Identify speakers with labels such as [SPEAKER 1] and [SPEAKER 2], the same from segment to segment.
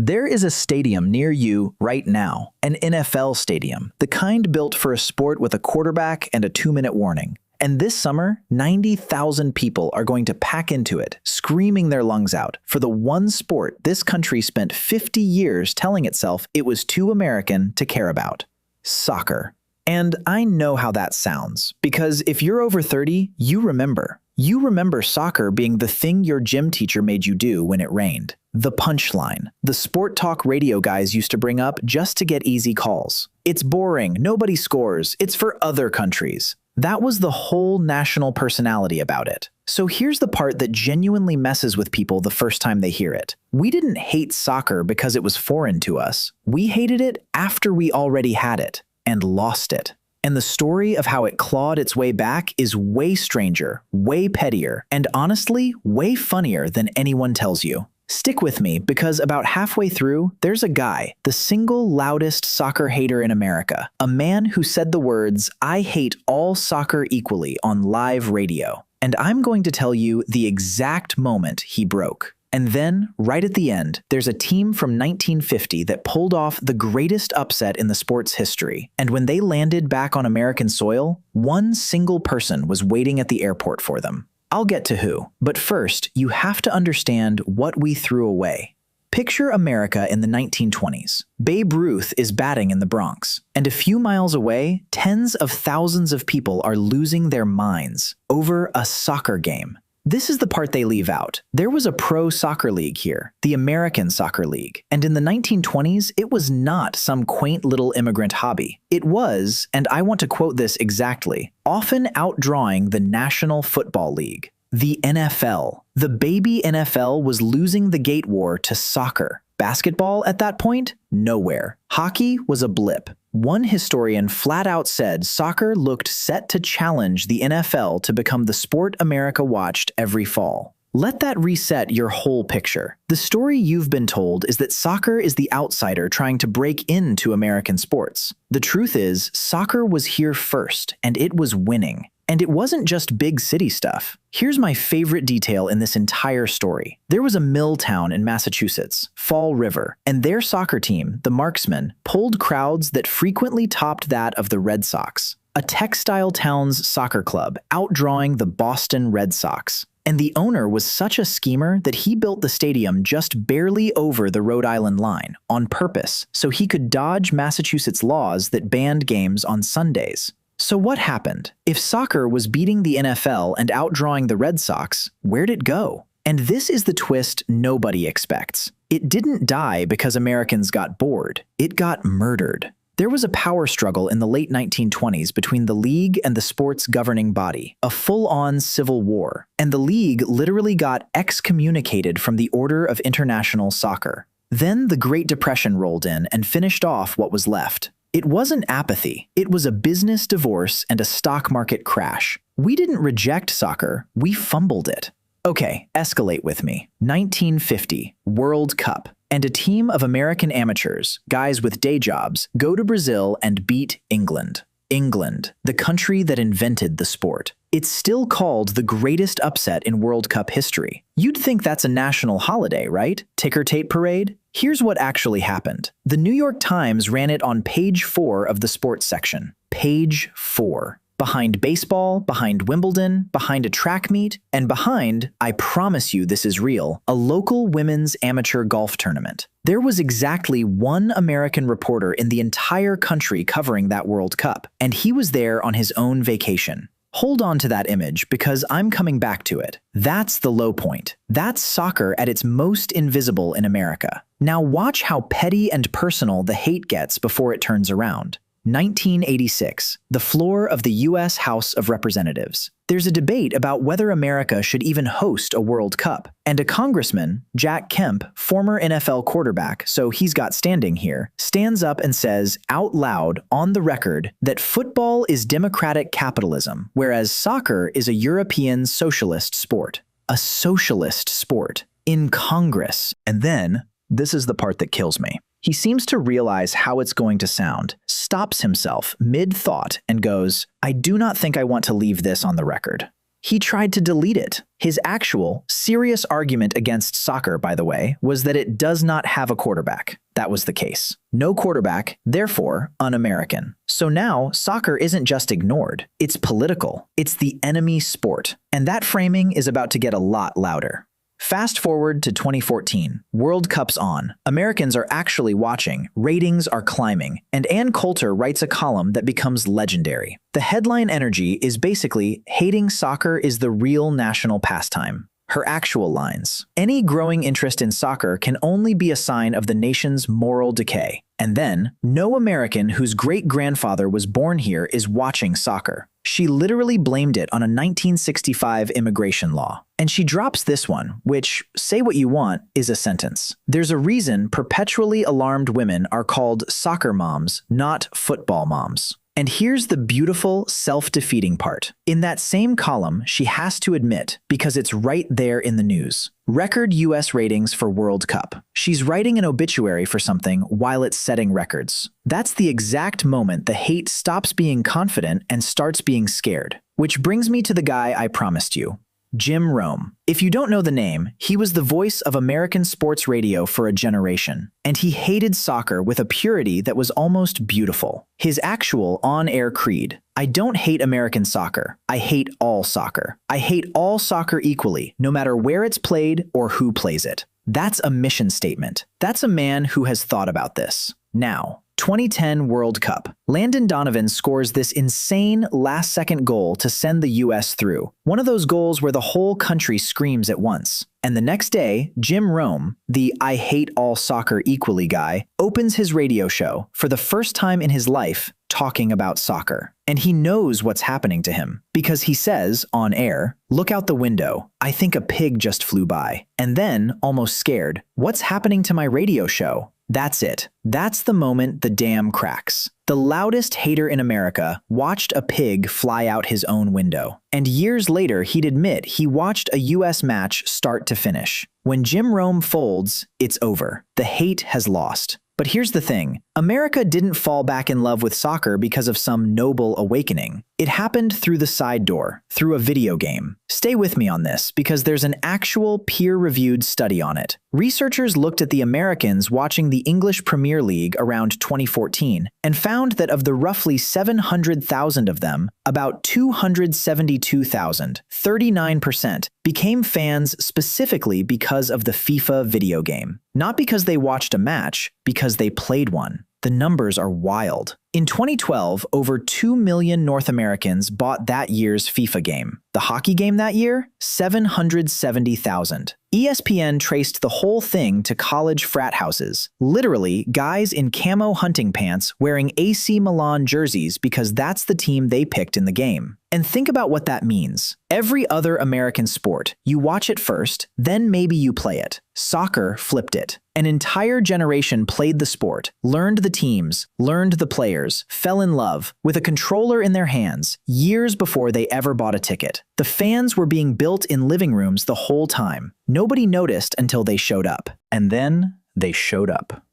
[SPEAKER 1] There is a stadium near you right now, an NFL stadium, the kind built for a sport with a quarterback and a 2-minute warning. And this summer, 90,000 people are going to pack into it, screaming their lungs out for the one sport this country spent 50 years telling itself it was too American to care about: soccer. And I know how that sounds, because if you're over 30, you remember. You remember soccer being the thing your gym teacher made you do when it rained. The punchline. The sport talk radio guys used to bring up just to get easy calls. It's boring, nobody scores, it's for other countries. That was the whole national personality about it. So here's the part that genuinely messes with people the first time they hear it. We didn't hate soccer because it was foreign to us. We hated it after we already had it and lost it. And the story of how it clawed its way back is way stranger, way pettier, and honestly, way funnier than anyone tells you. Stick with me, because about halfway through, there's a guy, the single loudest soccer hater in America, a man who said the words, "I hate all soccer equally," on live radio. And I'm going to tell you the exact moment he broke. And then, right at the end, there's a team from 1950 that pulled off the greatest upset in the sport's history. And when they landed back on American soil, one single person was waiting at the airport for them. I'll get to who, but first, you have to understand what we threw away. Picture America in the 1920s. Babe Ruth is batting in the Bronx, and a few miles away, tens of thousands of people are losing their minds over a soccer game. This is the part they leave out. There was a pro soccer league here, the American Soccer League, and in the 1920s, it was not some quaint little immigrant hobby. It was, and I want to quote this exactly, often outdrawing the National Football League. The NFL. The baby NFL was losing the gate war to soccer. Basketball at that point? Nowhere. Hockey was a blip. One historian flat out said soccer looked set to challenge the NFL to become the sport America watched every fall. Let that reset your whole picture. The story you've been told is that soccer is the outsider trying to break into American sports. The truth is, soccer was here first, and it was winning. And it wasn't just big city stuff. Here's my favorite detail in this entire story. There was a mill town in Massachusetts, Fall River, and their soccer team, the Marksmen, pulled crowds that frequently topped that of the Red Sox. A textile town's soccer club, outdrawing the Boston Red Sox. And the owner was such a schemer that he built the stadium just barely over the Rhode Island line, on purpose, so he could dodge Massachusetts laws that banned games on Sundays. So what happened? If soccer was beating the NFL and outdrawing the Red Sox, where'd it go? And this is the twist nobody expects. It didn't die because Americans got bored. It got murdered. There was a power struggle in the late 1920s between the league and the sport's governing body, a full-on civil war, and the league literally got excommunicated from the Order of International Soccer. Then the Great Depression rolled in and finished off what was left. It wasn't apathy, it was a business divorce and a stock market crash. We didn't reject soccer, we fumbled it. Okay, escalate with me. 1950, World Cup, and a team of American amateurs, guys with day jobs, go to Brazil and beat England. England, the country that invented the sport. It's still called the greatest upset in World Cup history. You'd think that's a national holiday, right? Ticker tape parade? Here's what actually happened. The New York Times ran it on page 4 of the sports section. Page 4. Behind baseball, behind Wimbledon, behind a track meet, and behind, I promise you this is real, a local women's amateur golf tournament. There was exactly one American reporter in the entire country covering that World Cup, and he was there on his own vacation. Hold on to that image, because I'm coming back to it. That's the low point. That's soccer at its most invisible in America. Now watch how petty and personal the hate gets before it turns around. 1986, the floor of the U.S. House of Representatives. There's a debate about whether America should even host a World Cup, and a congressman, Jack Kemp, former NFL quarterback, so he's got standing here, stands up and says out loud on the record that football is democratic capitalism, whereas soccer is a European socialist sport. A socialist sport. In Congress. And then, this is the part that kills me. He seems to realize how it's going to sound, stops himself mid-thought, and goes, "I do not think I want to leave this on the record." He tried to delete it. His actual, serious argument against soccer, by the way, was that it does not have a quarterback. That was the case. No quarterback, therefore un-American. So now, soccer isn't just ignored. It's political. It's the enemy sport. And that framing is about to get a lot louder. Fast forward to 2014. World Cup's on. Americans are actually watching. Ratings are climbing. And Coulter writes a column that becomes legendary. The headline energy is basically, hating soccer is the real national pastime. Her actual lines: any growing interest in soccer can only be a sign of the nation's moral decay. And then, no American whose great-grandfather was born here is watching soccer. She literally blamed it on a 1965 immigration law. And she drops this one, which, say what you want, is a sentence. There's a reason perpetually alarmed women are called soccer moms, not football moms. And here's the beautiful, self-defeating part. In that same column, she has to admit, because it's right there in the news, record US ratings for World Cup. She's writing an obituary for something while it's setting records. That's the exact moment the hate stops being confident and starts being scared. Which brings me to the guy I promised you. Jim Rome. If you don't know the name, he was the voice of American sports radio for a generation, and he hated soccer with a purity that was almost beautiful. His actual on-air creed: I don't hate American soccer. I hate all soccer. I hate all soccer equally, no matter where it's played or who plays it. That's a mission statement. That's a man who has thought about this. Now, 2010 World Cup. Landon Donovan scores this insane last-second goal to send the US through. One of those goals where the whole country screams at once. And the next day, Jim Rome, the I hate all soccer equally guy, opens his radio show for the first time in his life talking about soccer. And he knows what's happening to him because he says on air, "Look out the window. I think a pig just flew by." And then, almost scared, "What's happening to my radio show?" That's it. That's the moment the dam cracks. The loudest hater in America watched a pig fly out his own window. And years later, he'd admit he watched a US match start to finish. When Jim Rome folds, it's over. The hate has lost. But here's the thing. America didn't fall back in love with soccer because of some noble awakening. It happened through the side door, through a video game. Stay with me on this, because there's an actual peer-reviewed study on it. Researchers looked at the Americans watching the English Premier League around 2014 and found that of the roughly 700,000 of them, about 272,000, 39%, became fans specifically because of the FIFA video game. Not because they watched a match, because they played one. The numbers are wild. In 2012, over 2 million North Americans bought that year's FIFA game. The hockey game that year? 770,000. ESPN traced the whole thing to college frat houses. Literally, guys in camo hunting pants wearing AC Milan jerseys because that's the team they picked in the game. And think about what that means. Every other American sport, you watch it first, then maybe you play it. Soccer flipped it. An entire generation played the sport, learned the teams, learned the players, fell in love, with a controller in their hands, years before they ever bought a ticket. The fans were being built in living rooms the whole time. Nobody noticed until they showed up. And then they showed up.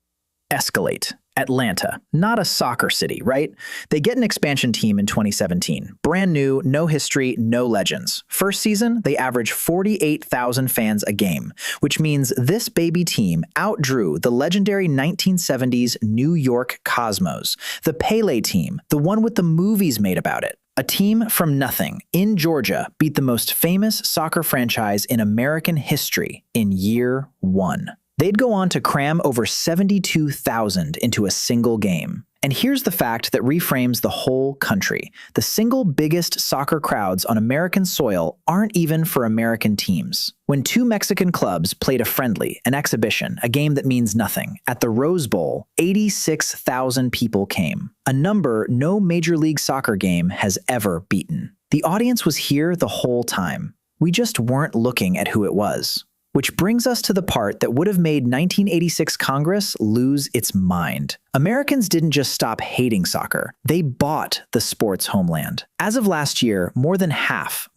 [SPEAKER 1] Escalate. Atlanta. Not a soccer city, right? They get an expansion team in 2017. Brand new, no history, no legends. First season, they average 48,000 fans a game, which means this baby team outdrew the legendary 1970s New York Cosmos, the Pele team, the one with the movies made about it. A team from nothing in Georgia beat the most famous soccer franchise in American history in year one. They'd go on to cram over 72,000 into a single game. And here's the fact that reframes the whole country. The single biggest soccer crowds on American soil aren't even for American teams. When two Mexican clubs played a friendly, an exhibition, a game that means nothing, at the Rose Bowl, 86,000 people came. A number no Major League Soccer game has ever beaten. The audience was here the whole time. We just weren't looking at who it was. Which brings us to the part that would have made 1986 Congress lose its mind. Americans didn't just stop hating soccer, they bought the sport's homeland. As of last year, more than half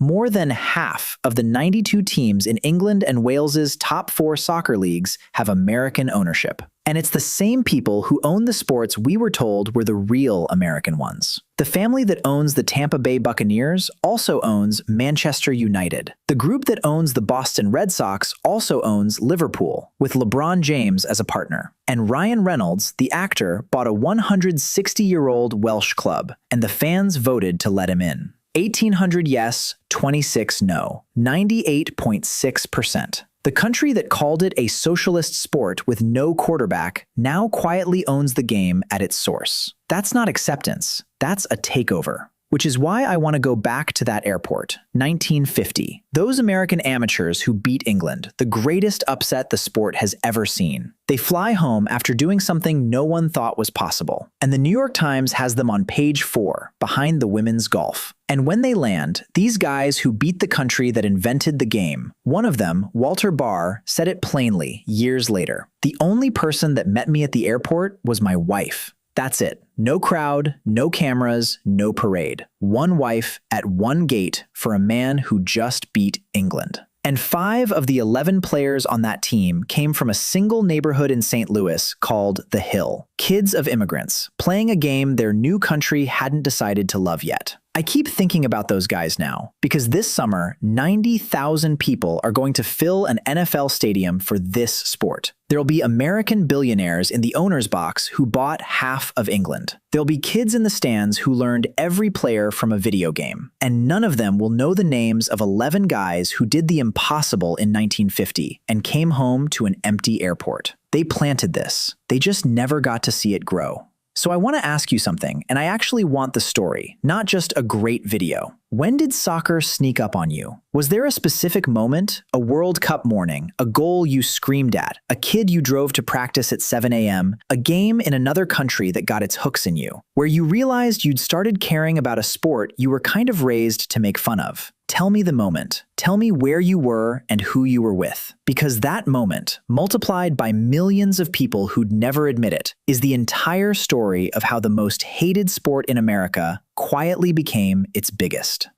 [SPEAKER 1] of the 92 teams in England and Wales's top 4 soccer leagues have American ownership. And it's the same people who own the sports we were told were the real American ones. The family that owns the Tampa Bay Buccaneers also owns Manchester United. The group that owns the Boston Red Sox also owns Liverpool, with LeBron James as a partner. And Ryan Reynolds, the actor, bought a 160-year-old Welsh club, and the fans voted to let him in. 1,800 yes, 26 no, 98.6%. The country that called it a socialist sport with no quarterback now quietly owns the game at its source. That's not acceptance, that's a takeover. Which is why I want to go back to that airport, 1950. Those American amateurs who beat England, the greatest upset the sport has ever seen. They fly home after doing something no one thought was possible. And the New York Times has them on page 4, behind the women's golf. And when they land, these guys who beat the country that invented the game, one of them, Walter Barr, said it plainly years later. The only person that met me at the airport was my wife. That's it. No crowd, no cameras, no parade. One wife at one gate for a man who just beat England. And 5 of the 11 players on that team came from a single neighborhood in St. Louis called The Hill. Kids of immigrants, playing a game their new country hadn't decided to love yet. I keep thinking about those guys now, because this summer, 90,000 people are going to fill an NFL stadium for this sport. There'll be American billionaires in the owner's box who bought half of England. There'll be kids in the stands who learned every player from a video game. And none of them will know the names of 11 guys who did the impossible in 1950 and came home to an empty airport. They planted this. They just never got to see it grow. So I want to ask you something, and I actually want the story, not just a great video. When did soccer sneak up on you? Was there a specific moment, a World Cup morning, a goal you screamed at, a kid you drove to practice at 7 a.m., a game in another country that got its hooks in you, where you realized you'd started caring about a sport you were kind of raised to make fun of? Tell me the moment. Tell me where you were and who you were with. Because that moment, multiplied by millions of people who'd never admit it, is the entire story of how the most hated sport in America quietly became its biggest.